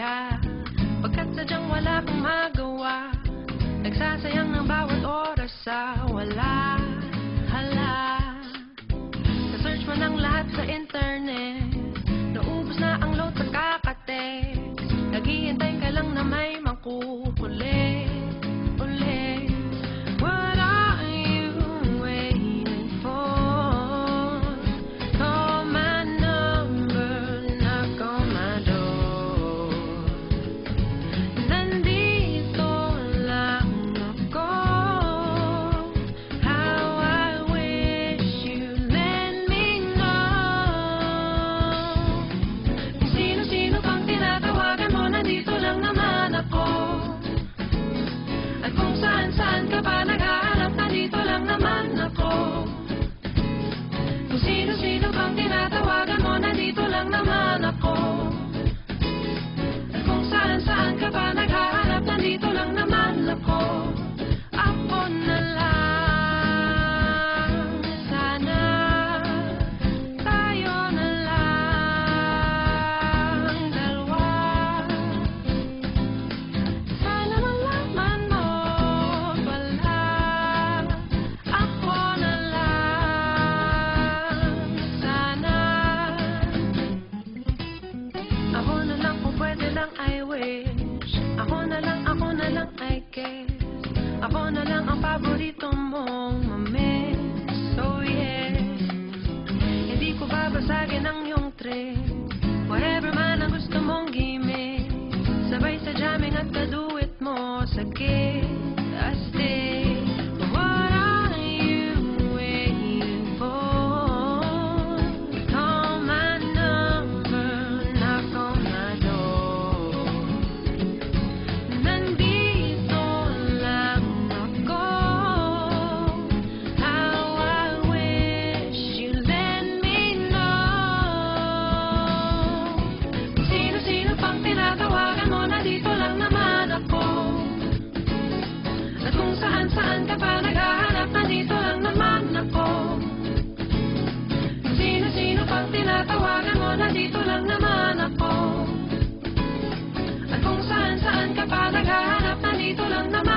kaya pagkat sadyang wala kang magawa, nagsasayang ng bawat oras sa wala. Hala, sa-search mo ng lahat sa internet, naubos na ang load sa kakatext, naghihintay ka lang na may makukulit ulit. What are you waiting for? Call my number, knock on my door. Nandito lang ako. How I wish you'd let me know. Kung sino-sino pang tinatawagan mo, nandito lang naman ako. At kung saan-saan ka pa naghahanap, nandito lang naman ako. Kung sino-sino pang tinatawagan mo, nandito lang naman ako. At kung saan-saan ka pa naghahanap, nandito lang naman ako. Ako na lang, sana tayo na lang dalawa. Sana malaman mo pala, ako na lang, sana. Ako na lang kung pwede lang, I wish. Ako na lang I guess. Ako na lang ang paborito mong mamiss. Oh yes, hindi ko babasagin ang iyong trick. Whatever man ang gusto mong gimmick, sabay sa jamming at kaduit mo sa gig. Astig. What are you waiting for? Call my number, knock on my door. Nandito lang ako. How I wish you'd let me know. Kung sino-sino pang tinatawagan mo, nandito lang naman ako. At kung saan-saan ka pa naghahanap, nandito lang naman ako. Kung sino-sino pang tinatawagan mo, nandito lang naman ako. At kung saan-saan ka pa naghahanap, nandito lang naman